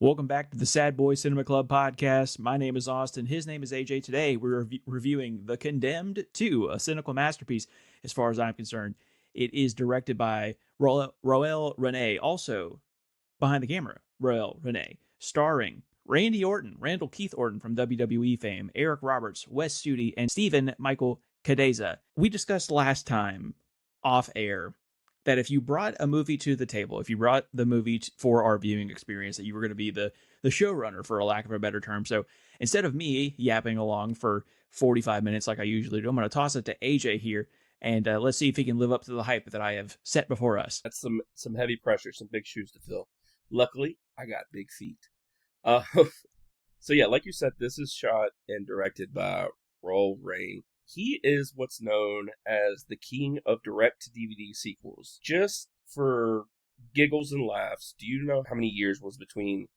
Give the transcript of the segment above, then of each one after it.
Welcome back to the Sad Boy Cinema Club podcast. My name is Austin. His name is AJ. Today, we're reviewing The Condemned 2, a cynical masterpiece as far as I'm concerned. It is directed by Roel Renee, also behind the camera, Roel Renee, starring Randy Orton, Randall Keith Orton from WWE fame, Eric Roberts, Wes Studi, and Stephen Michael Cadeza. We discussed last time off air that if you brought a movie to the table, if you brought the movie for our viewing experience, that you were going to be the showrunner, for a lack of a better term. So instead of me yapping along for 45 minutes like I usually do, I'm going to toss it to AJ here, and let's see if he can live up to the hype that I have set before us. That's some heavy pressure, some big shoes to fill. Luckily, I got big feet. So yeah, like you said, this is shot and directed by Roel Rain. He is what's known as the king of direct-to-DVD sequels. Just for giggles and laughs, do you know how many years was between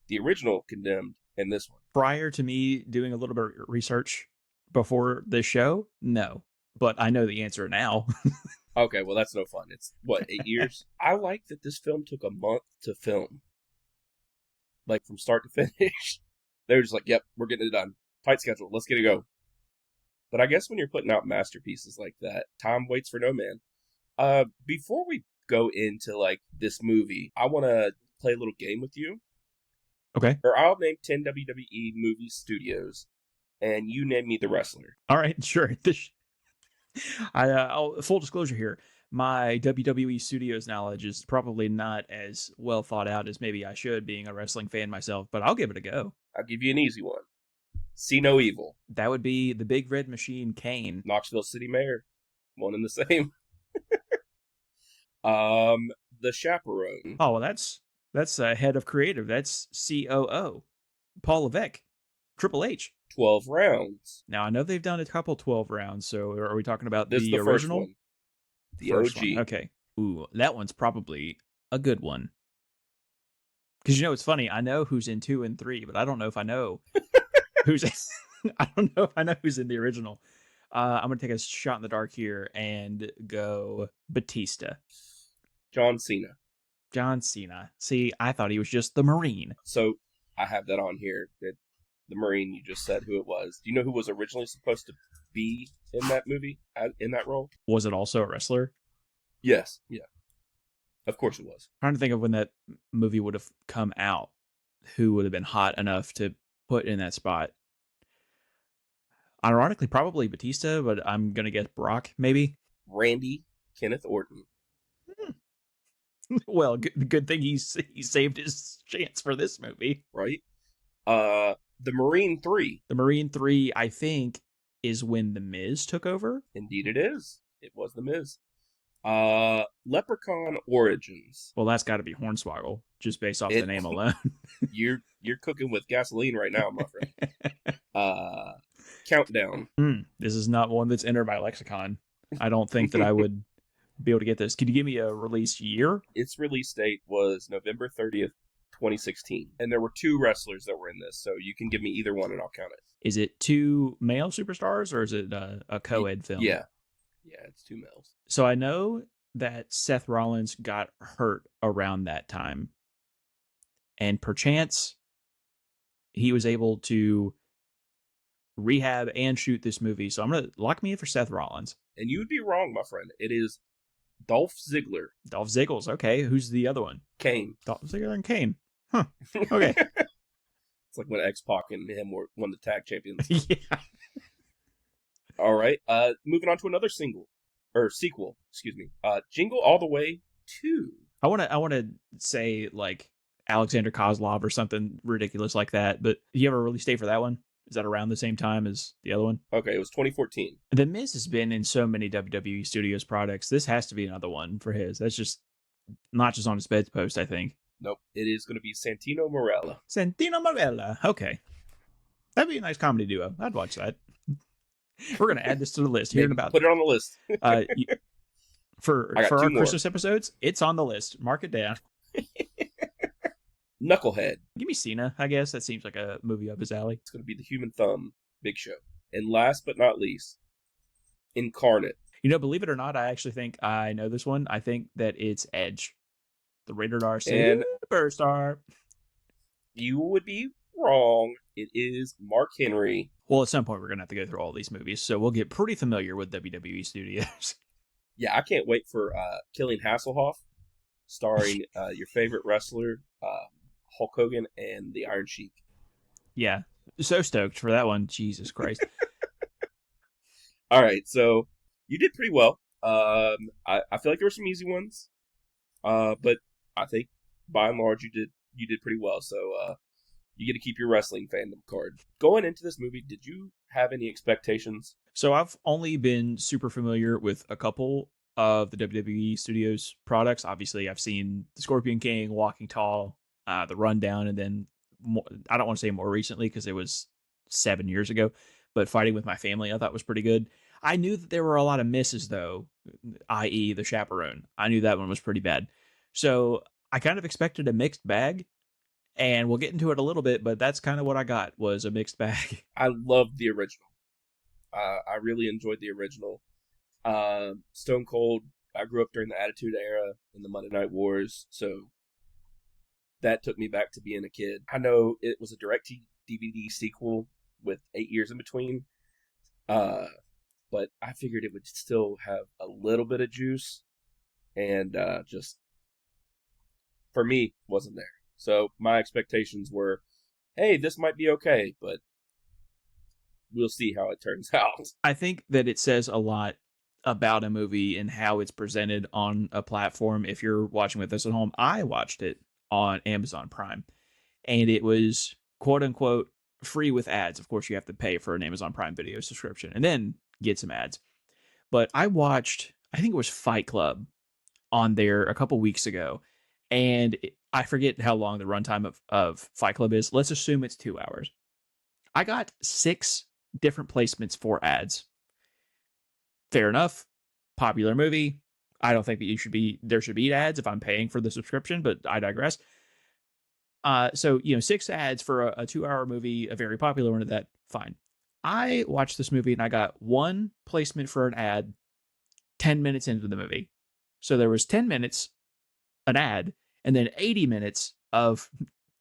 the original Condemned and this one? Prior to me doing a little bit of research before this show, no. But I know the answer now. Okay, well, that's no fun. It's, 8 years? I like that this film took a month to film. Like, from start to finish. They were just like, yep, we're getting it done. Tight schedule, let's get it go. But I guess when you're putting out masterpieces like that, time waits for no man. Before we go into, this movie, I want to play a little game with you. Okay. Or I'll name 10 WWE movie studios, and you name me the wrestler. All right, sure. Full disclosure here, my WWE Studios knowledge is probably not as well thought out as maybe I should, being a wrestling fan myself, but I'll give it a go. I'll give you an easy one. See No Evil. That would be the Big Red Machine, Kane. Knoxville City Mayor. One and the same. The Chaperone. Oh, well, that's head of creative. That's COO. Paul Levesque. Triple H. 12 Rounds. Now, I know they've done a couple 12 rounds, so are we talking about the original? First one. The OG. One. Okay. Ooh, that one's probably a good one. Because, it's funny, I know who's in 2 and 3, but I don't know if I know who's... I don't know if I know who's in the original. I'm going to take a shot in the dark here and go Batista. John Cena. John Cena. See, I thought he was just the Marine. So, I have that on here. The Marine, you just said who it was. Do you know who was originally supposed to be in that movie, in that role? Was it also a wrestler? Yes. Yeah. Of course it was. I'm trying to think of when that movie would have come out. Who would have been hot enough to put in that spot? Ironically, probably Batista, but I'm going to guess Brock, maybe? Randy Kenneth Orton. Well, good thing he saved his chance for this movie. Right? The Marine 3. The Marine 3, I think, is when The Miz took over. Indeed it is. It was The Miz. Leprechaun Origins. Well, that's got to be Hornswoggle, just based off the name alone. You're cooking with gasoline right now, my friend. Countdown. This is not one that's entered my lexicon. I don't think that I would be able to get this. Could you give me a release year? Its release date was November 30th, 2016. And there were 2 wrestlers that were in this, so you can give me either one and I'll count it. Is it 2 male superstars or is it a co-ed film? Yeah. Yeah, it's 2 males. So I know that Seth Rollins got hurt around that time. And perchance, he was able to rehab and shoot this movie. So I'm going to lock me in for Seth Rollins. And you would be wrong, my friend. It is Dolph Ziggler. Dolph Ziggles. Okay. Who's the other one? Kane. Dolph Ziggler and Kane. Huh. Okay. It's like when X-Pac and him won the tag champions. Yeah. All right. Moving on to another sequel. Excuse me. Jingle All the Way 2. I want to say like Alexander Kozlov or something ridiculous like that. But do you have a release date for that one? Is that around the same time as the other one? Okay, it was 2014. The Miz has been in so many WWE Studios products. This has to be another one for his. That's just not just on his bedpost, I think. Nope. It is going to be Santino Marella. Santino Marella. Okay. That'd be a nice comedy duo. I'd watch that. We're going to add this to the list. Hearing about Put it on the list. For our Christmas episodes, it's on the list. Mark it down. Knucklehead. Give me Cena, I guess. That seems like a movie up his alley. It's going to be the Human Thumb, Big Show. And last but not least, Incarnate. Believe it or not, I actually think I know this one. I think that it's Edge. The rated R superstar. You would be wrong. It is Mark Henry. Well, at some point, we're going to have to go through all these movies, so we'll get pretty familiar with WWE Studios. Yeah, I can't wait for Killing Hasselhoff, starring your favorite wrestler, Hulk Hogan, and the Iron Sheik. Yeah, so stoked for that one. Jesus Christ. All right, so you did pretty well. I feel like there were some easy ones, but I think by and large you did pretty well. So you get to keep your wrestling fandom card. Going into this movie, did you have any expectations? So I've only been super familiar with a couple of the WWE Studios products. Obviously, I've seen The Scorpion King, Walking Tall, The Rundown, and then I don't want to say more recently because it was 7 years ago, but Fighting with My Family I thought was pretty good. I knew that there were a lot of misses though, i.e. The Chaperone. I knew that one was pretty bad. So I kind of expected a mixed bag, and we'll get into it a little bit, but that's kind of what I got was a mixed bag. I loved the original. I really enjoyed the original. Stone Cold. I grew up during the Attitude Era in the Monday Night Wars, so that took me back to being a kid. I know it was a direct DVD sequel with 8 years in between, but I figured it would still have a little bit of juice, and just for me wasn't there. So my expectations were, hey, this might be okay, but we'll see how it turns out. I think that it says a lot about a movie and how it's presented on a platform. If you're watching with us at home, I watched it on Amazon Prime, and it was quote unquote free with ads. Of course, you have to pay for an Amazon Prime Video subscription and then get some ads. But I watched, I think it was Fight Club on there a couple weeks ago, and I forget how long the runtime of Fight Club is. Let's assume it's 2 hours. I got 6 different placements for ads. Fair enough. Popular movie. I don't think that there should be ads if I'm paying for the subscription, but I digress. So 6 ads for a 2-hour movie, a very popular one of that, fine. I watched this movie and I got 1 placement for an ad 10 minutes into the movie. So there was 10 minutes, an ad, and then 80 minutes of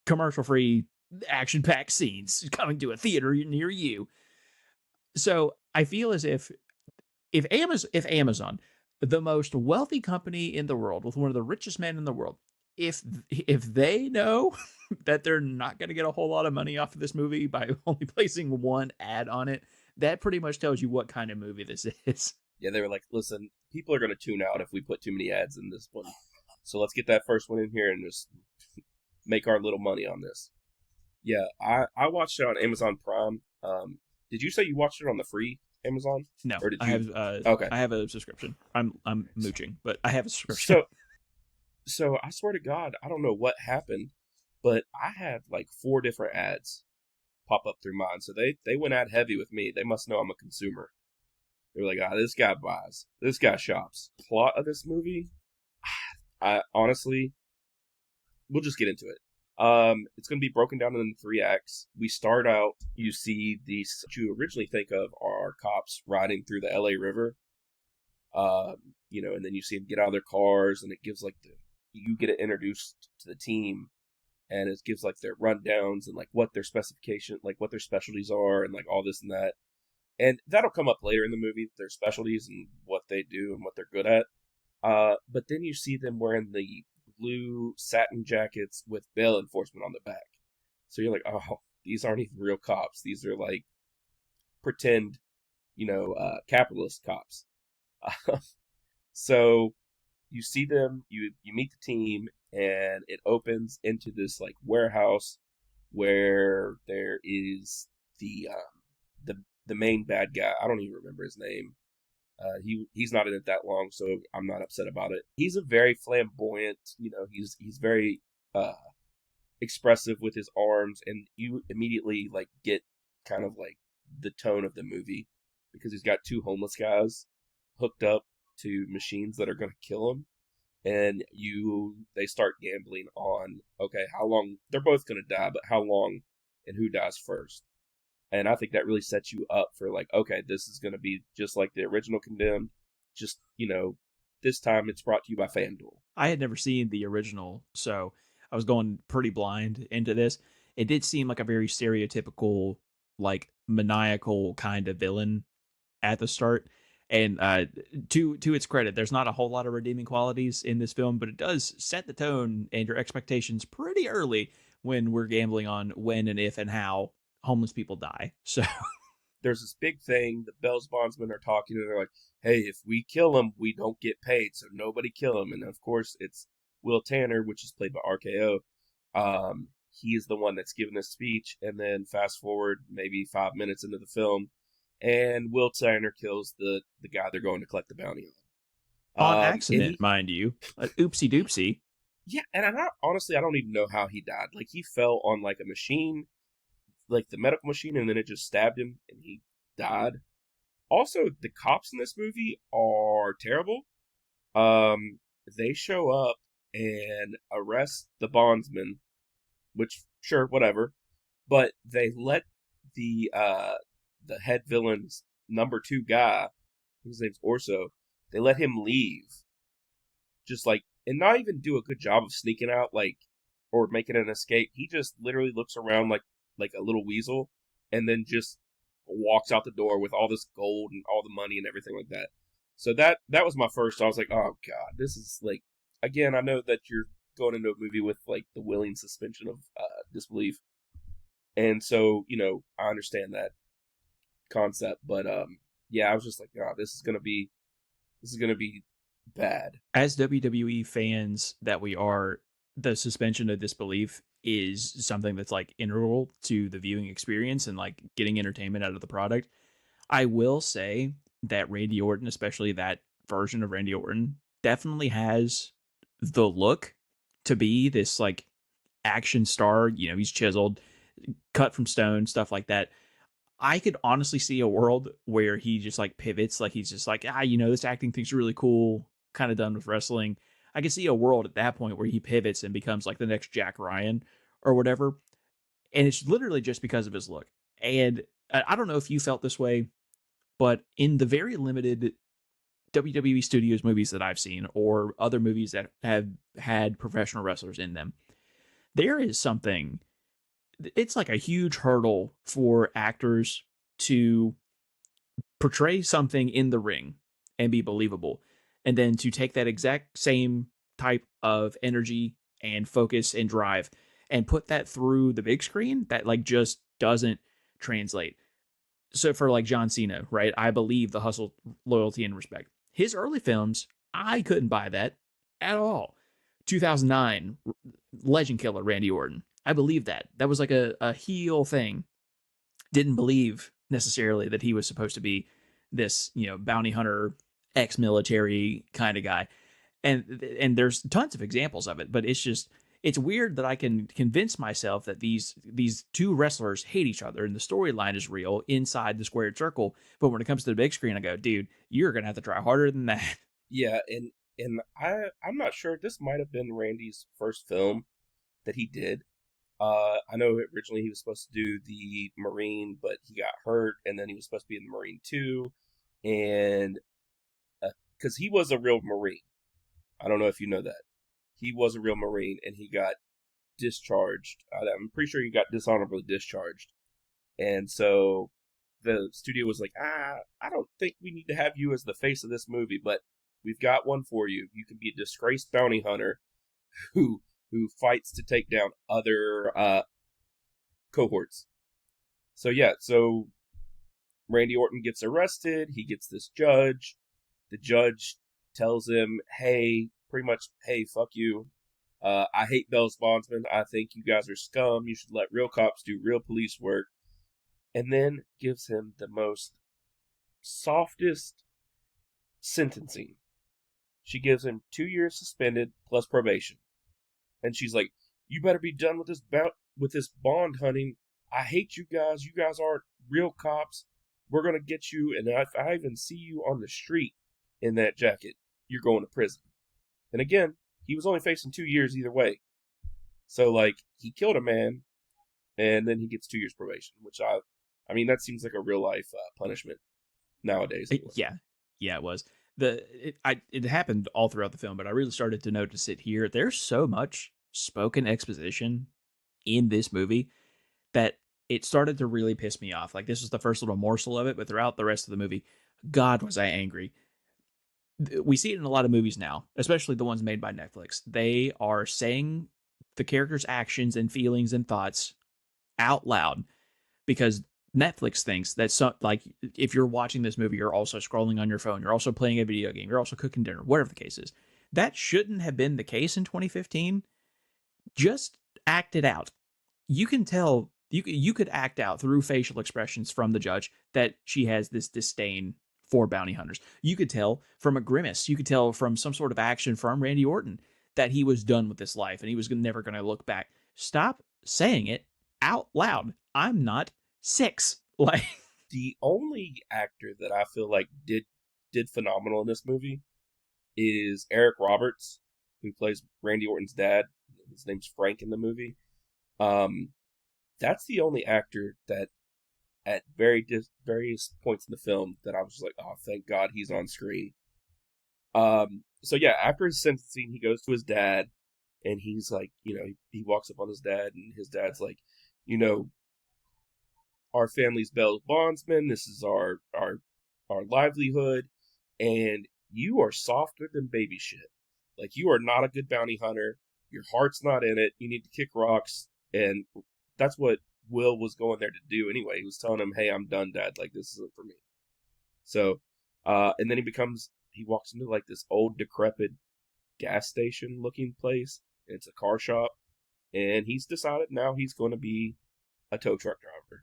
commercial-free action-packed scenes coming to a theater near you. So I feel as if Amazon, the most wealthy company in the world, with one of the richest men in the world, if they know that they're not going to get a whole lot of money off of this movie by only placing 1 ad on it, that pretty much tells you what kind of movie this is. Yeah, they were like, listen, people are going to tune out if we put too many ads in this one. So let's get that first one in here and just make our little money on this. Yeah, I watched it on Amazon Prime. Did you say you watched it on the free Amazon? No, or did you... I have okay. I have a subscription. I'm mooching, but I have a subscription. So I swear to God, I don't know what happened, but I had like 4 different ads pop up through mine. So they went ad heavy with me. They must know I'm a consumer. They were like, this guy buys, this guy shops. Plot of this movie, I honestly, we'll just get into it. It's going to be broken down into 3 acts. We start out, you see these, what you originally think of are cops riding through the LA River. And then you see them get out of their cars, and it gives like you get introduced to the team, and it gives like their rundowns and like what their specification, like what their specialties are, and like all this and that. And that'll come up later in the movie, their specialties and what they do and what they're good at. But then you see them wearing the blue satin jackets with bail enforcement on the back. So you're like, oh, these aren't even real cops. These are like pretend, capitalist cops. So you see them, you meet the team, and it opens into this like warehouse where there is the main bad guy. I don't even remember his name. He's not in it that long, so I'm not upset about it. He's a very flamboyant, he's very expressive with his arms, and you immediately like get kind of like the tone of the movie because he's got 2 homeless guys hooked up to machines that are going to kill him, and they start gambling on, okay, how long they're both going to die, but how long and who dies first. And I think that really sets you up for like, okay, this is going to be just like the original Condemned. Just, this time it's brought to you by FanDuel. I had never seen the original, so I was going pretty blind into this. it did seem like a very stereotypical, like maniacal kind of villain at the start. And to its credit, there's not a whole lot of redeeming qualities in this film, but it does set the tone and your expectations pretty early when we're gambling on when and if and how homeless people die. So There's this big thing. The Bell's bondsmen are talking, and they're like, "Hey, if we kill him, we don't get paid, so nobody kill him." And of course, it's Will Tanner, which is played by RKO. He is the one that's giving this speech, and then fast forward maybe 5 minutes into the film, and Will Tanner kills the guy they're going to collect the bounty on on. And accident, mind you, oopsie doopsie. yeah, and honestly, I don't even know how he died. Like he fell on like a machine, like the medical machine, and then it just stabbed him, and he died. Also, the cops in this movie are terrible. They show up and arrest the bondsman, which sure, whatever. But they let the head villain's number two guy, his name's Orso, they let him leave, just like, and not even do a good job of sneaking out, like, or making an escape. He just literally looks around like a little weasel, and then just walks out the door with all this gold and all the money and everything like that. So that was my first. I was like, oh god, this is like, again, I know that you're going into a movie with like the willing suspension of disbelief, and so I understand that concept, but yeah, I was just like, oh, this is gonna be bad. As WWE fans that we are, the suspension of disbelief is something that's like integral to the viewing experience and like getting entertainment out of the product. I will say that Randy Orton, especially that version of Randy Orton, definitely has the look to be this like action star. He's chiseled, cut from stone, stuff like that. I could honestly see a world where he just like pivots, like he's just like, this acting thing's really cool, kind of done with wrestling. I could see a world at that point where he pivots and becomes like the next Jack Ryan or whatever. And it's literally just because of his look. And I don't know if you felt this way, but in the very limited WWE Studios movies that I've seen or other movies that have had professional wrestlers in them, there is something, it's like a huge hurdle for actors to portray something in the ring and be believable. And then to take that exact same type of energy and focus and drive and put that through the big screen, that like just doesn't translate. So for like John Cena, right? I believe the hustle, loyalty, and respect. His early films, I couldn't buy that at all. 2009, Legend Killer, Randy Orton. I believe that. That was like a heel thing. Didn't believe necessarily that he was supposed to be this, bounty hunter, ex-military kind of guy. And there's tons of examples of it, but it's weird that I can convince myself that these two wrestlers hate each other and the storyline is real inside the squared circle. But when it comes to the big screen, I go, dude, you're gonna have to try harder than that. Yeah, and I'm not sure. This might have been Randy's first film that he did. I know originally he was supposed to do the Marine, but he got hurt, and then he was supposed to be in the Marine 2, and because he was a real Marine. I don't know if you know that. He was a real Marine, and he got discharged. I'm pretty sure he got dishonorably discharged. And so the studio was like, I don't think we need to have you as the face of this movie, but we've got one for you. You can be a disgraced bounty hunter who fights to take down other cohorts. So yeah, so Randy Orton gets arrested. He gets this judge. The judge tells him, hey, pretty much, hey, fuck you. I hate Bell's bondsmen. I think you guys are scum. You should let real cops do real police work. And then gives him the most softest sentencing. She gives him 2 years suspended plus probation. And she's like, you better be done with this bond hunting. I hate you guys. You guys aren't real cops. We're going to get you. And if I even see you on the street in that jacket, you're going to prison. And again, he was only facing 2 years either way. So, like, he killed a man, and then he gets 2 years probation, which I mean, that seems like a real life punishment nowadays. Yeah, it was. It happened all throughout the film, but I really started to notice it here. There's so much spoken exposition in this movie. that it started to really piss me off. Like, this was the first little morsel of it, but throughout the rest of the movie, God, was I angry. We see it in a lot of movies now, especially the ones made by Netflix. They are saying the characters' actions and feelings and thoughts out loud because Netflix thinks that like if you're watching this movie, you're also scrolling on your phone, you're also playing a video game, you're also cooking dinner, whatever the case is. That shouldn't have been the case in 2015. Just act it out. You can tell you could act out through facial expressions from the judge that she has this disdain for bounty hunters. You could tell from a grimace. You could tell from some sort of action from Randy Orton that he was done with this life and he was never going to look back. Stop saying it out loud. I'm not 6. Like, the only actor that I feel like did phenomenal in this movie is Eric Roberts, who plays Randy Orton's dad. His name's Frank in the movie. That's the only actor that at various points in the film that I was just like, oh, thank God he's on screen. So yeah, after his sentencing, he goes to his dad, and he's like, he walks up on his dad, and his dad's like, our family's bail bondsman. This is our livelihood, and you are softer than baby shit. Like, you are not a good bounty hunter. Your heart's not in it. You need to kick rocks, and that's what Will was going there to do anyway. He was telling him, hey, I'm done, Dad. Like, this isn't for me. So, and then he walks into like this old decrepit gas station looking place. It's a car shop, and he's decided now he's going to be a tow truck driver.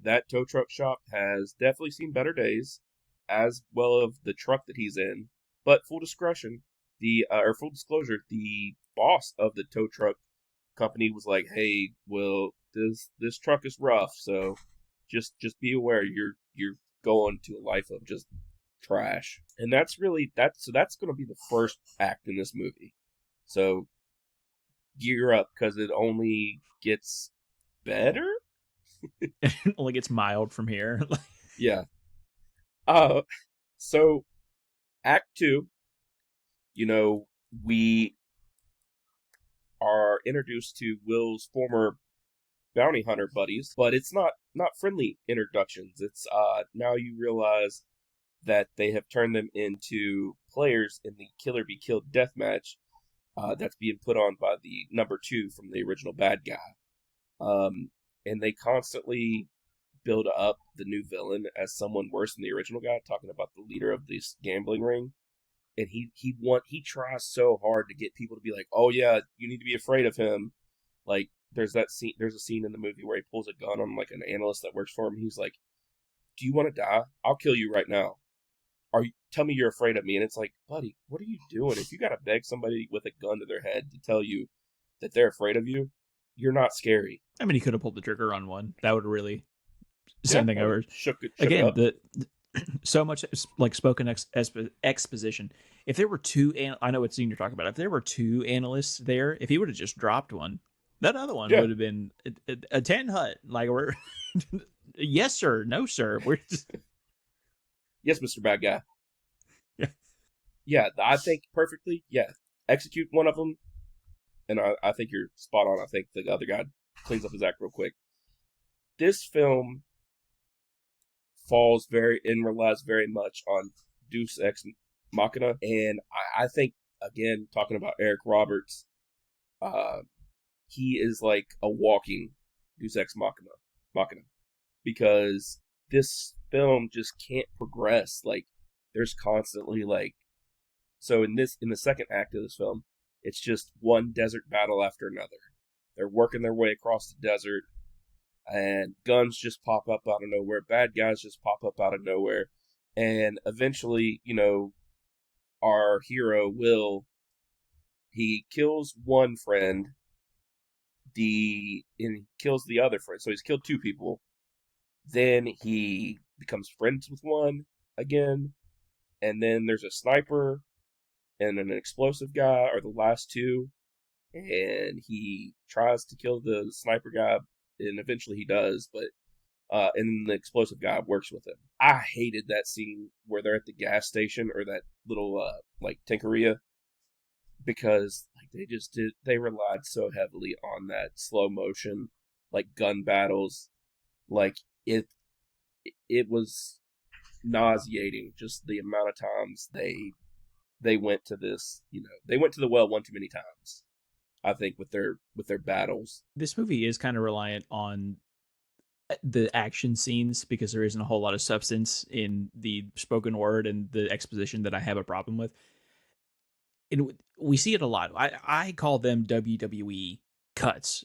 That tow truck shop has definitely seen better days, as well of the truck that he's in. But full discretion, full disclosure, the boss of the tow truck company was like, "Hey, Will, this truck is rough, so just be aware you're going to a life of just trash." And that's going to be the first act in this movie. So gear up, because it only gets better. It only gets mild from here. Yeah. So Act 2, we are introduced to Will's former bounty hunter buddies, but it's not friendly introductions. It's now you realize that they have turned them into players in the Killer Be Killed deathmatch that's being put on by the number 2 from the original bad guy. And they constantly build up the new villain as someone worse than the original guy, talking about the leader of this gambling ring. And he tries so hard to get people to be like, oh yeah, you need to be afraid of him. Like, there's a scene in the movie where he pulls a gun on like an analyst that works for him. He's like, do you want to die? I'll kill you right now. Tell me you're afraid of me. And it's like, buddy, what are you doing? If you gotta beg somebody with a gun to their head to tell you that they're afraid of you, you're not scary. I mean, he could have pulled the trigger on one. That would really send thing over. Shook Again, up. So much like spoken exposition. If there were 2, I know what scene you're talking about. If there were 2 analysts there, if he would have just dropped one, that other one would have been a 10 hut. Like, we're yes sir, no sir. We're just yes, Mr. Bad Guy. Yeah, yeah. I think perfectly. Yeah, execute one of them, and I think you're spot on. I think the other guy cleans up his act real quick. This film relies very much on Deus Ex Machina, and I think, again, talking about Eric Roberts, he is like a walking Deus Ex Machina, because this film just can't progress. Like, there's constantly so in the second act of this film, it's just one desert battle after another. They're working their way across the desert, and guns just pop up out of nowhere. Bad guys just pop up out of nowhere. And eventually, our hero, Will, he kills one friend, and kills the other friend. So he's killed 2 people. Then he becomes friends with one again. And then there's a sniper and an explosive guy, are the last 2. And he tries to kill the sniper guy, and eventually he does, but and then the explosive guy works with him. I hated that scene where they're at the gas station, or that little like Tinkeria, because like they relied so heavily on that slow motion like gun battles. Like it was nauseating just the amount of times they went to this, they went to the well one too many times. I think with their battles. This movie is kind of reliant on the action scenes because there isn't a whole lot of substance in the spoken word and the exposition that I have a problem with. And we see it a lot. I call them WWE cuts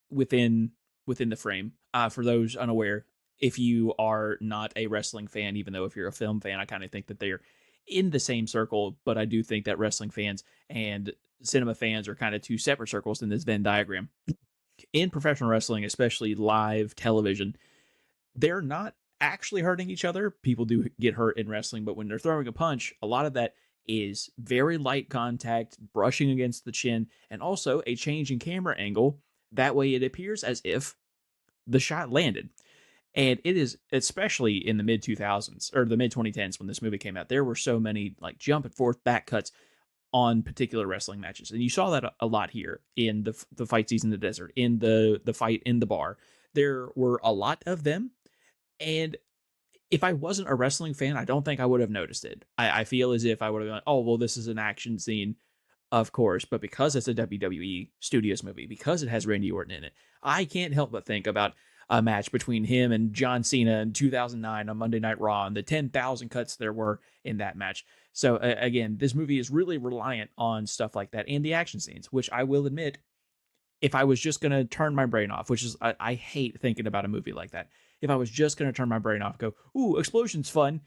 within the frame. For those unaware, if you are not a wrestling fan, even though if you're a film fan, I kind of think that they're in the same circle. But I do think that wrestling fans and cinema fans are kind of two separate circles in this Venn diagram. In professional wrestling, especially live television, they're not actually hurting each other. People do get hurt in wrestling, but when they're throwing a punch, a lot of that is very light contact, brushing against the chin, and also a change in camera angle. That way it appears as if the shot landed. And it is, especially in the mid 2000s or the mid 2010s when this movie came out, there were so many like jump and forth back cuts on particular wrestling matches. And you saw that a lot here in the fight scenes in the desert, in the fight in the bar. There were a lot of them. And if I wasn't a wrestling fan, I don't think I would have noticed it. I feel as if I would have gone, oh, well, this is an action scene, of course. But because it's a WWE Studios movie, because it has Randy Orton in it, I can't help but think about a match between him and John Cena in 2009 on Monday Night Raw and the 10,000 cuts there were in that match. So, again, this movie is really reliant on stuff like that and the action scenes, which I will admit, if I was just going to turn my brain off, which is, I hate thinking about a movie like that. If I was just going to turn my brain off, go, ooh, explosions fun,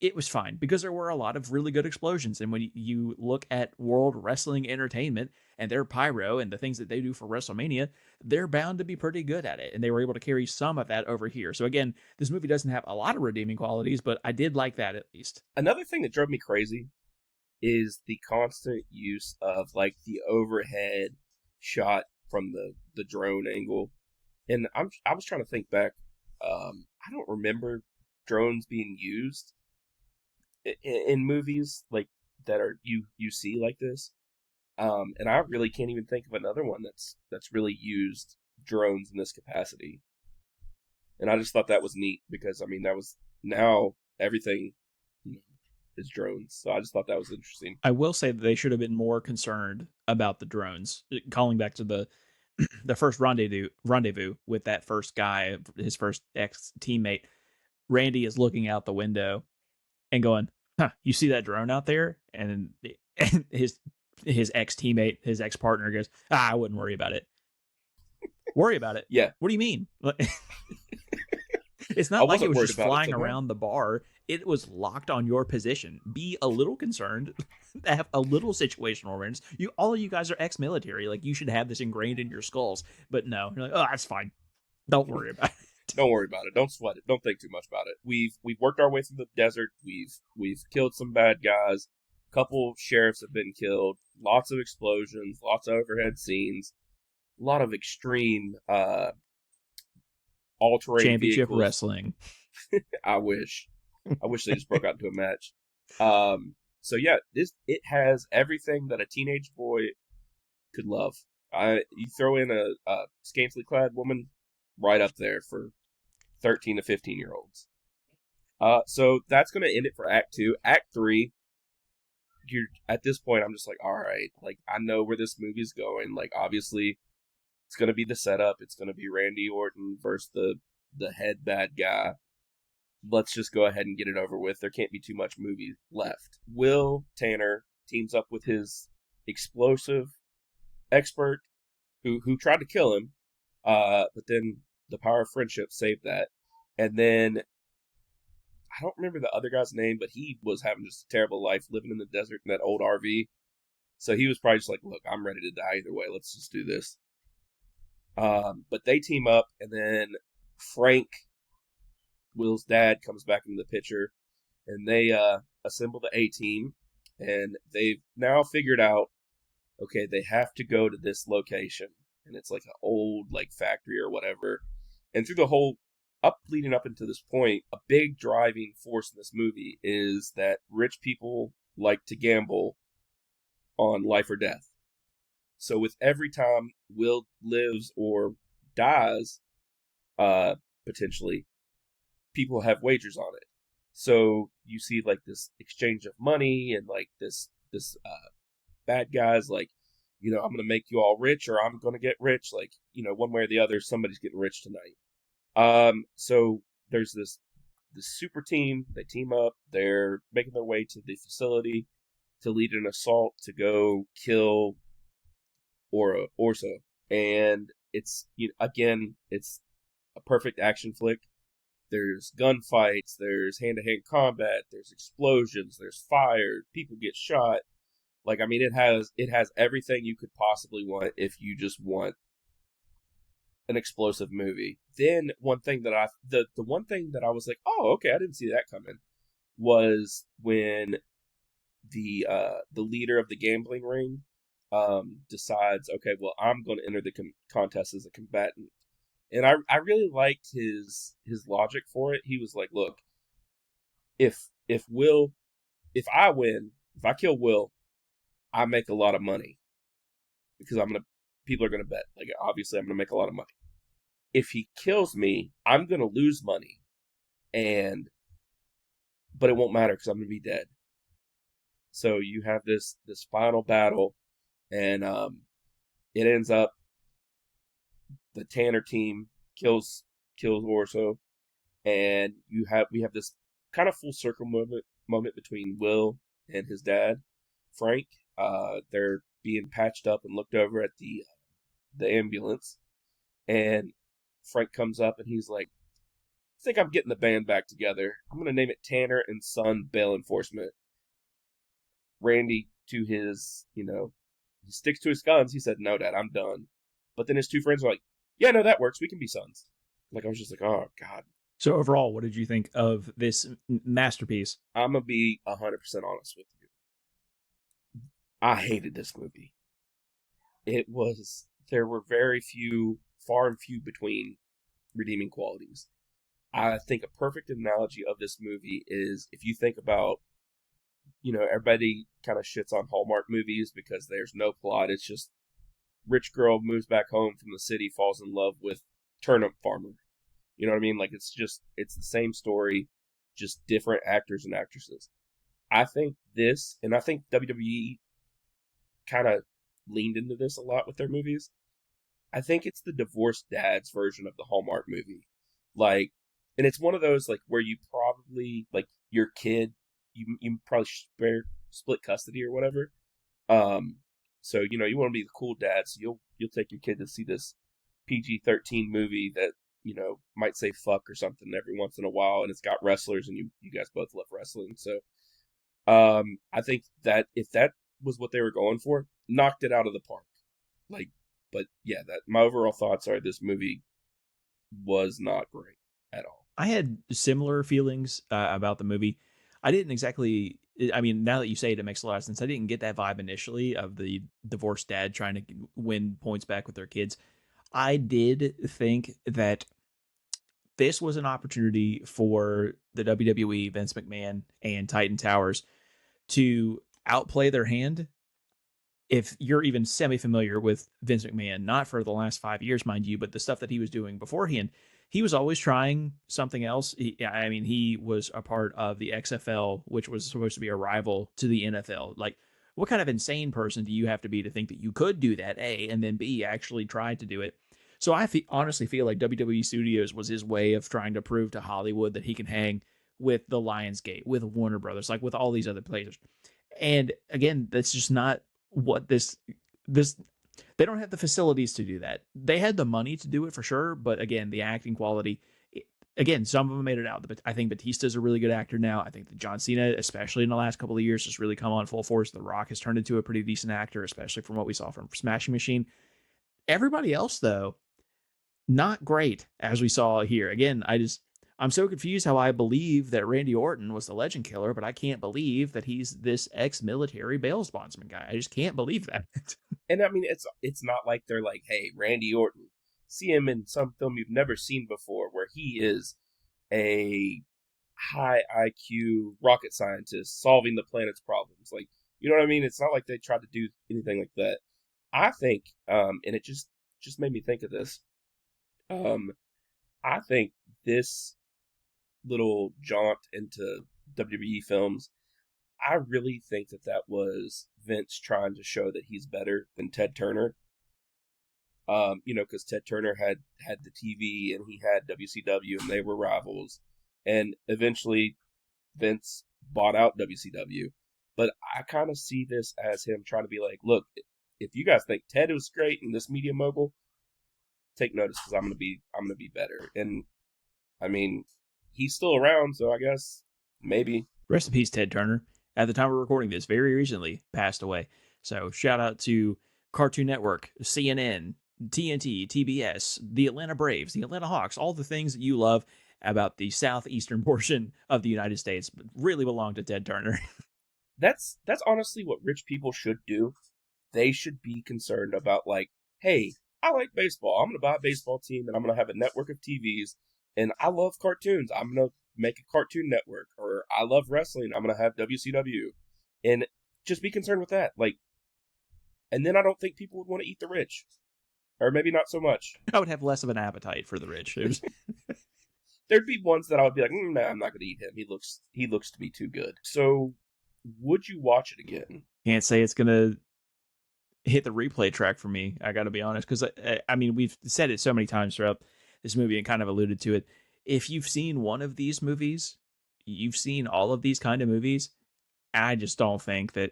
it was fine because there were a lot of really good explosions. And when you look at World Wrestling Entertainment and their pyro and the things that they do for WrestleMania, they're bound to be pretty good at it. And they were able to carry some of that over here. So again, this movie doesn't have a lot of redeeming qualities, but I did like that at least. Another thing that drove me crazy is the constant use of like the overhead shot from the drone angle. And I was trying to think back. I don't remember drones being used in movies like that are you see like this. And I really can't even think of another one that's really used drones in this capacity. And I just thought that was neat because I mean that was now everything is drones. So I just thought that was interesting. I will say that they should have been more concerned about the drones. Calling back to the first rendezvous with that first guy, his first ex teammate, Randy is looking out the window and going, "Huh, you see that drone out there?" And his ex teammate, his ex partner goes, "I wouldn't worry about it." Worry about it? Yeah. What do you mean? It's not like it was just flying around the bar. It was locked on your position. Be a little concerned. Have a little situational awareness. All of you guys are ex-military. Like, you should have this ingrained in your skulls. But no, you're like, oh, that's fine. Don't worry about it. Don't worry about it. Don't sweat it. Don't think too much about it. We've worked our way through the desert. We've killed some bad guys. A couple sheriffs have been killed. Lots of explosions. Lots of overhead scenes. A lot of extreme all-terrain championship vehicles. Wrestling. I wish they just broke out into a match. So yeah, it has everything that a teenage boy could love. You throw in a scantily clad woman, right up there for 13 to 15-year-olds. So that's going to end it for Act 2. Act 3, you're at this point, I'm just like, all right, like I know where this movie's going. Like obviously, it's going to be the setup. It's going to be Randy Orton versus the head bad guy. Let's just go ahead and get it over with. There can't be too much movie left. Will Tanner teams up with his explosive expert who tried to kill him, but then the power of friendship saved that. And then I don't remember the other guy's name, but he was having just a terrible life living in the desert in that old RV. So he was probably just like, look, I'm ready to die either way. Let's just do this. But they team up, and then Frank, Will's dad, comes back into the picture, and they assemble the A-team, and they've now figured out, okay, they have to go to this location, and it's like an old like factory or whatever. And through the whole leading up into this point, a big driving force in this movie is that rich people like to gamble on life or death. So with every time Will lives or dies, potentially, people have wagers on it. So you see like this exchange of money and like this bad guys like, I'm gonna make you all rich or I'm gonna get rich. Like, one way or the other, somebody's getting rich tonight. So there's this super team. They team up. They're making their way to the facility to lead an assault to go kill Orso. And it's again, it's a perfect action flick. There's gunfights, there's hand-to-hand combat, there's explosions, there's fire, people get shot. Like, I mean, it has everything you could possibly want if you just want an explosive movie. Then the one thing that I was like, oh, okay, I didn't see that coming, was when the leader of the gambling ring decides, okay, well, I'm going to enter the contest as a combatant. And I really liked his logic for it. He was like, look, if I win, if I kill Will, I make a lot of money because people are gonna bet. Like, obviously, I'm gonna make a lot of money. If he kills me, I'm gonna lose money, but it won't matter because I'm gonna be dead. So you have this final battle, and it ends up the Tanner team kills Orso, and we have this kind of full circle moment between Will and his dad, Frank. They're being patched up and looked over at the ambulance, and Frank comes up and he's like, "I think I'm getting the band back together. I'm gonna name it Tanner and Son Bail Enforcement." Randy, to his, he sticks to his guns. He said, "No, Dad, I'm done." But then his two friends are like, "Yeah, no, that works. We can be sons." Like, I was just like, oh God. So overall, what did you think of this masterpiece? I'm gonna be 100% honest with you. I hated this movie. There were far and few between redeeming qualities. I think a perfect analogy of this movie is if you think about, everybody kind of shits on Hallmark movies because there's no plot. It's just rich girl moves back home from the city, falls in love with turnip farmer. You know what I mean? Like, it's the same story, just different actors and actresses. I think this, and I think WWE kind of leaned into this a lot with their movies. I think it's the divorced dad's version of the Hallmark movie. Like, and it's one of those, like, where you probably, like, your kid, you probably split custody or whatever. So, you want to be the cool dad, so you'll take your kid to see this PG-13 movie that, might say fuck or something every once in a while, and it's got wrestlers, and you guys both love wrestling. So, I think that if that was what they were going for, knocked it out of the park. Like, but yeah, that my overall thoughts are this movie was not great at all. I had similar feelings about the movie. I didn't exactly. I mean, now that you say it, it makes a lot of sense. I didn't get that vibe initially of the divorced dad trying to win points back with their kids. I did think that this was an opportunity for the WWE, Vince McMahon, and Titan Towers to outplay their hand. If you're even semi-familiar with Vince McMahon, not for the last 5 years, mind you, but the stuff that he was doing beforehand, he was always trying something else. He was a part of the XFL, which was supposed to be a rival to the NFL. Like, what kind of insane person do you have to be to think that you could do that, A, and then B, actually try to do it? So I honestly feel like WWE Studios was his way of trying to prove to Hollywood that he can hang with the Lionsgate, with Warner Brothers, like with all these other players. And again, that's just not what this they don't have the facilities to do that. They had the money to do it for sure, but again, the acting quality, again, some of them made it out. But I think Batista's a really good actor now. I think that John Cena, especially in the last couple of years, has really come on full force. The Rock has turned into a pretty decent actor, especially from what we saw from Smashing Machine. Everybody else, though, not great, as we saw here. Again, I'm so confused how I believe that Randy Orton was the legend killer, but I can't believe that he's this ex-military bail bondsman guy. I just can't believe that. And I mean, it's not like they're like, hey, Randy Orton, see him in some film you've never seen before, where he is a high IQ rocket scientist solving the planet's problems. Like, you know what I mean? It's not like they tried to do anything like that. I think, and it just made me think of this. I think this little jaunt into WWE films, I really think that that was Vince trying to show that he's better than Ted Turner. Because Ted Turner had the TV and he had WCW and they were rivals, and eventually Vince bought out WCW. But I kind of see this as him trying to be like, look, if you guys think Ted was great and this media mogul, take notice because I'm gonna be better. And I mean, he's still around, so I guess maybe. Rest in peace, Ted Turner. At the time we're recording this, very recently passed away. So shout out to Cartoon Network, CNN, TNT, TBS, the Atlanta Braves, the Atlanta Hawks, all the things that you love about the southeastern portion of the United States really belong to Ted Turner. That's honestly what rich people should do. They should be concerned about like, hey, I like baseball. I'm gonna buy a baseball team and I'm gonna have a network of TVs. And I love cartoons. I'm gonna make a cartoon network. Or I love wrestling. I'm gonna have WCW. And just be concerned with that. Like, and then I don't think people would want to eat the rich, or maybe not so much. I would have less of an appetite for the rich. There'd be ones that I would be like, nah, I'm not gonna eat him. He looks to be too good. So, would you watch it again? Can't say it's gonna hit the replay track for me. I got to be honest, because I mean, we've said it so many times throughout this movie and kind of alluded to it. If you've seen one of these movies, you've seen all of these kind of movies. I just don't think that.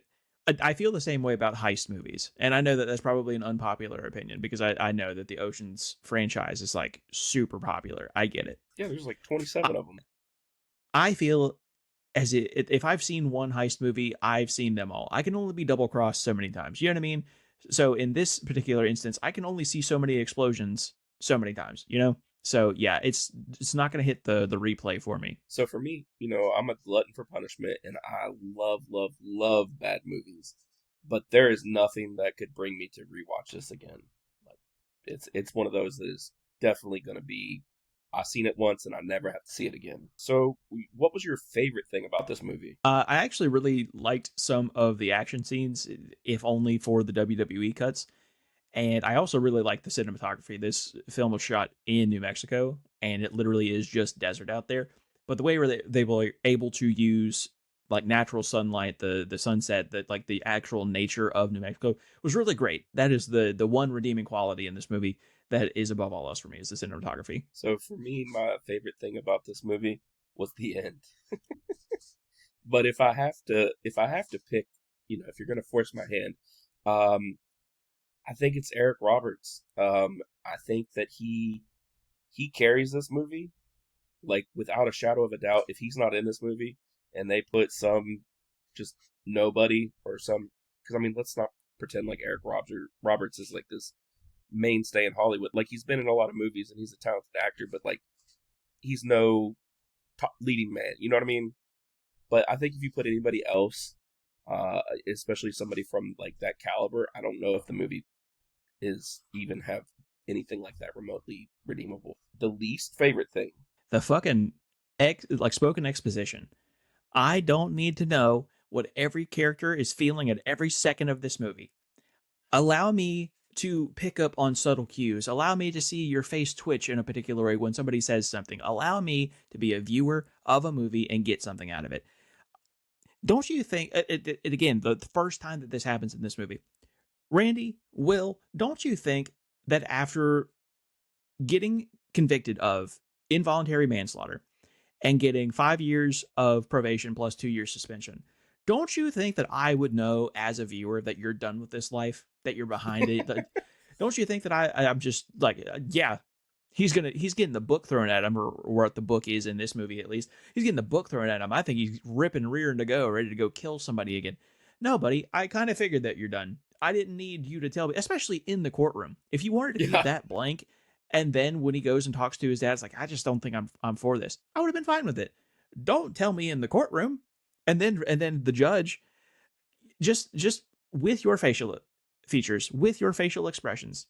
I feel the same way about heist movies, and I know that that's probably an unpopular opinion because I know that the Ocean's franchise is like super popular. I get it. Yeah, there's like 27 of them. I feel as if I've seen one heist movie, I've seen them all. I can only be double crossed so many times. You know what I mean? So in this particular instance, I can only see so many explosions so many times. You know? So yeah, it's not going to hit the replay for me. So for me, I'm a glutton for punishment, and I love, love, love bad movies. But there is nothing that could bring me to rewatch this again. Like, it's one of those that is definitely going to be. I've seen it once, and I never have to see it again. So, what was your favorite thing about this movie? I actually really liked some of the action scenes, if only for the WWE cuts. And I also really like the cinematography. This film was shot in New Mexico, and it literally is just desert out there. But the way where they were able to use like natural sunlight, the sunset, that like the actual nature of New Mexico was really great. That is the one redeeming quality in this movie that is above all else for me is the cinematography. So for me, my favorite thing about this movie was the end. But if I have to pick, if you're gonna force my hand, I think it's Eric Roberts. I think that he carries this movie, like without a shadow of a doubt. If he's not in this movie and they put some just nobody or some, because I mean, let's not pretend like Eric Roberts is like this mainstay in Hollywood. Like he's been in a lot of movies and he's a talented actor, but like he's no top leading man. You know what I mean? But I think if you put anybody else, especially somebody from like that caliber, I don't know if the movie is even have anything like that remotely redeemable. The least favorite thing, the fucking like spoken exposition. I don't need to know what every character is feeling at every second of this movie. Allow me to pick up on subtle cues. Allow me to see your face twitch in a particular way when somebody says something. Allow me to be a viewer of a movie and get something out of it. Don't you think, again, the first time that this happens in this movie, Randy, Will, don't you think that after getting convicted of involuntary manslaughter and getting 5 years of probation plus 2 years suspension, don't you think that I would know as a viewer that you're done with this life, that you're behind it? Don't you think that I'm just like, yeah, he's getting the book thrown at him, or what the book is in this movie at least. He's getting the book thrown at him. I think he's ripping rearing to go, ready to go kill somebody again. No, buddy, I kind of figured that you're done. I didn't need you to tell me, especially in the courtroom. If you wanted to keep that blank, and then when he goes and talks to his dad, it's like, I just don't think I'm for this. I would have been fine with it. Don't tell me in the courtroom. And then the judge, just with your facial features, with your facial expressions,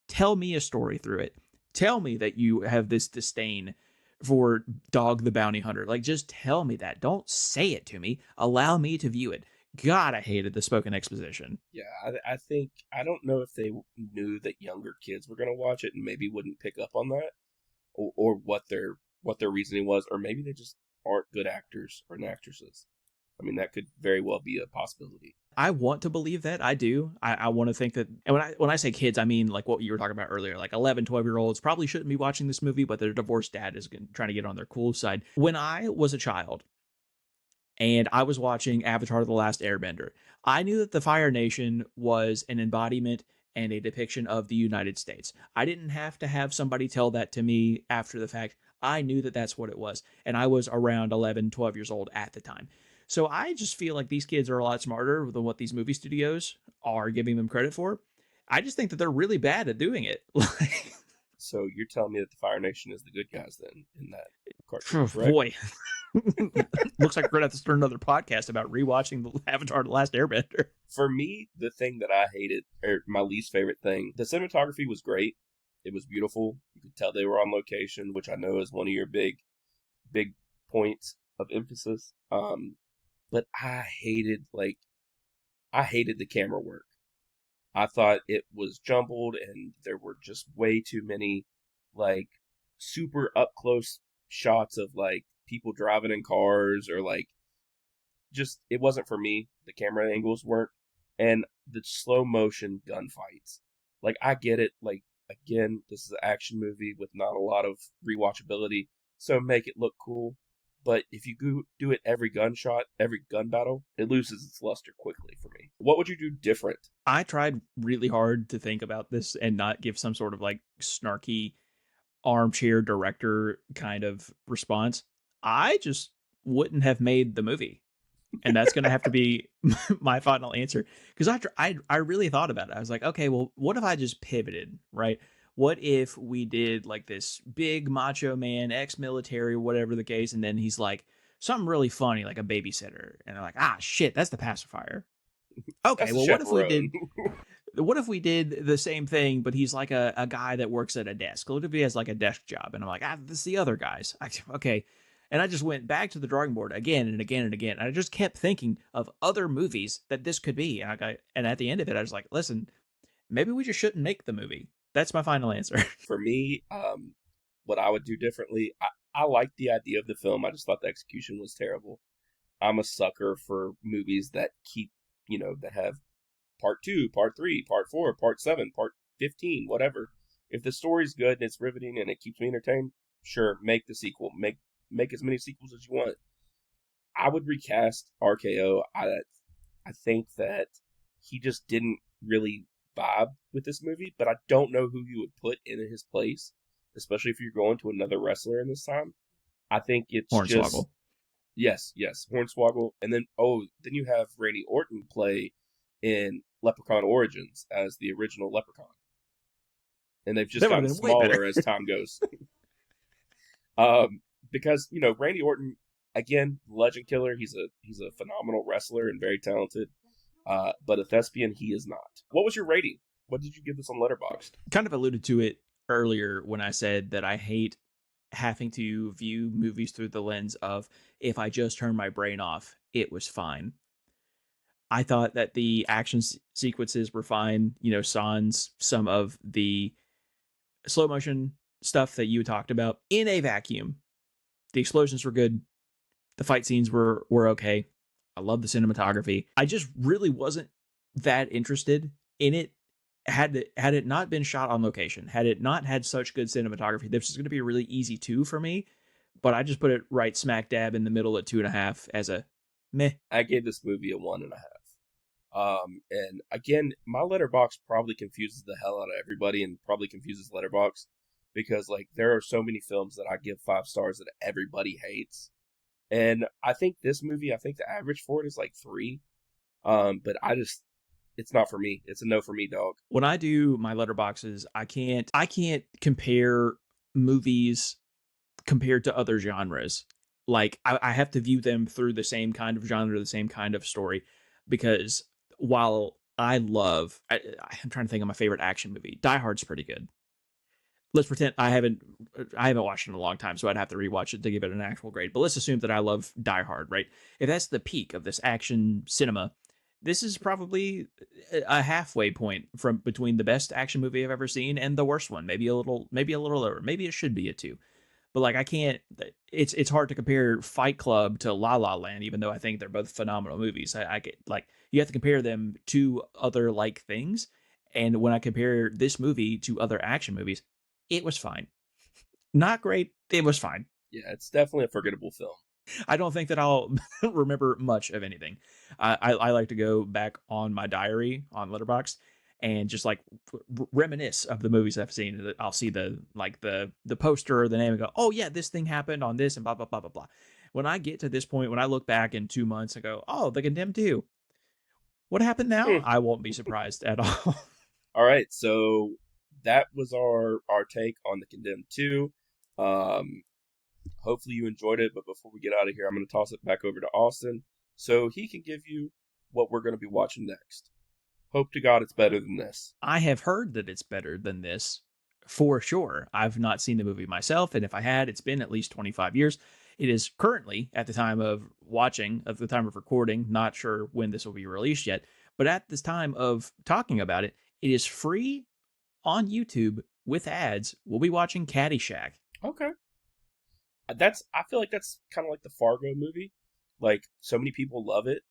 tell me a story through it. Tell me that you have this disdain for Dog the Bounty Hunter. Like, just tell me that. Don't say it to me. Allow me to view it. God, I hated the spoken exposition. Yeah, I think, I don't know if they knew that younger kids were going to watch it and maybe wouldn't pick up on that. or what their reasoning was, or maybe they just aren't good actors or actresses. I mean, that could very well be a possibility. I want to believe that. I do. I want to think that. And when I say kids, I mean like what you were talking about earlier, like 11, 12-year-olds probably shouldn't be watching this movie, but their divorced dad is trying to get on their cool side. When I was a child and I was watching Avatar: The Last Airbender, I knew that the Fire Nation was an embodiment and a depiction of the United States. I didn't have to have somebody tell that to me after the fact. I knew that that's what it was. And I was around 11, 12 years old at the time. So I just feel like these kids are a lot smarter than what these movie studios are giving them credit for. I just think that they're really bad at doing it. So you're telling me that the Fire Nation is the good guys then in that cartoon, Oh, boy. Looks like we're gonna have to start another podcast about rewatching the Avatar: The Last Airbender. For me, the thing that I hated, or my least favorite thing, the cinematography was great. It was beautiful. You could tell they were on location, which I know is one of your big points of emphasis. But I hated the camera work. I thought it was jumbled and there were just way too many like super up close shots of like people driving in cars, or like just it wasn't for me. The camera angles weren't, and the slow motion gunfights. Like I get it, like again, this is an action movie with not a lot of rewatchability, so make it look cool. But if you do it every gunshot, every gun battle, it loses its luster quickly for me. What would you do different? I tried really hard to think about this and not give some sort of like snarky armchair director kind of response. I just wouldn't have made the movie. And that's going to have to be my final answer. Because I really thought about it. I was like, okay, well, what if I just pivoted, right? What if we did like this big macho man, ex-military, whatever the case, and then he's like something really funny, like a babysitter, and they're like, ah, shit, that's the pacifier. Okay, well, what if we did the same thing, but he's like a guy that works at a desk? What if he has like a desk job? And I'm like, this is the other guys. Okay. And I just went back to the drawing board again and again and again. And I just kept thinking of other movies that this could be. And at the end of it, I was like, listen, maybe we just shouldn't make the movie. That's my final answer. For me, what I would do differently, I liked the idea of the film. I just thought the execution was terrible. I'm a sucker for movies that that have part 2, part 3, part 4, part 7, part 15, whatever. If the story's good and it's riveting and it keeps me entertained, sure, make the sequel. Make as many sequels as you want. I would recast RKO. I think that he just didn't really vibe with this movie, but I don't know who you would put in his place, especially if you're going to another wrestler in this time. I think it's Hornswoggle. Yes, Hornswoggle, and then you have Randy Orton play in Leprechaun Origins as the original Leprechaun, and they've just gotten smaller as time goes. Because Randy Orton, again, legend killer. He's a phenomenal wrestler and very talented. But a thespian, he is not. What was your rating? What did you give this on Letterboxd? Kind of alluded to it earlier when I said that I hate having to view movies through the lens of if I just turn my brain off, it was fine. I thought that the action sequences were fine. Sans some of the slow motion stuff that you talked about in a vacuum. The explosions were good. The fight scenes were okay. I love the cinematography. I just really wasn't that interested in it. Had it not been shot on location, had it not had such good cinematography, this is going to be a really easy 2 for me. But I just put it right smack dab in the middle at 2.5 as a meh. I gave this movie a 1.5. And again, my Letterboxd probably confuses the hell out of everybody, and probably confuses Letterboxd, because like there are so many films that I give 5 stars that everybody hates. And I think this movie, the average for it is like 3. But it's not for me. It's a no for me, dog. When I do my letterboxes, I can't compare movies compared to other genres. Like I have to view them through the same kind of genre, the same kind of story, because while I'm trying to think of my favorite action movie. Die Hard's pretty good. Let's pretend I haven't watched it in a long time, so I'd have to rewatch it to give it an actual grade. But let's assume that I love Die Hard, right? If that's the peak of this action cinema, this is probably a halfway point from between the best action movie I've ever seen and the worst one. Maybe a little lower. Maybe it should be a 2. But like I can't. It's hard to compare Fight Club to La La Land, even though I think they're both phenomenal movies. I get like you have to compare them to other like things, and when I compare this movie to other action movies, it was fine. Not great. It was fine. Yeah, it's definitely a forgettable film. I don't think that I'll remember much of anything. I like to go back on my diary on Letterboxd and just like reminisce of the movies I've seen. I'll see the poster or the name and go, oh yeah, this thing happened on this and blah blah blah blah blah. When I get to this point, when I look back in 2 months and go, oh, The Condemned 2, what happened now? I won't be surprised at all. All right, so that was our take on The Condemned 2. Hopefully you enjoyed it, but before we get out of here, I'm going to toss it back over to Austin so he can give you what we're going to be watching next. Hope to God it's better than this. I have heard that it's better than this for sure. I've not seen the movie myself, and if I had, it's been at least 25 years. It is currently, at the time of the time of recording, not sure when this will be released yet, but at this time of talking about it, it is free on YouTube with ads. We'll be watching Caddyshack. Okay. I feel like that's kind of like the Fargo movie. Like, so many people love it.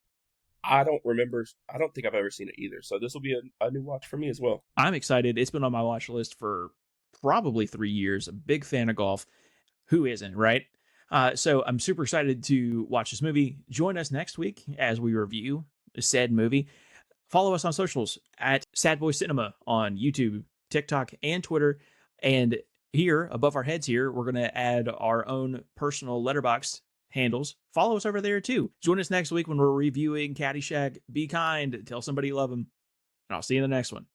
I don't think I've ever seen it either. So this will be a new watch for me as well. I'm excited. It's been on my watch list for probably 3 years. A big fan of golf. Who isn't, right? So I'm super excited to watch this movie. Join us next week as we review said movie. Follow us on socials at Sad Boy Cinema on YouTube, TikTok, and Twitter. And here, above our heads here, we're going to add our own personal Letterboxd handles. Follow us over there too. Join us next week when we're reviewing Caddyshack. Be kind. Tell somebody you love them. And I'll see you in the next one.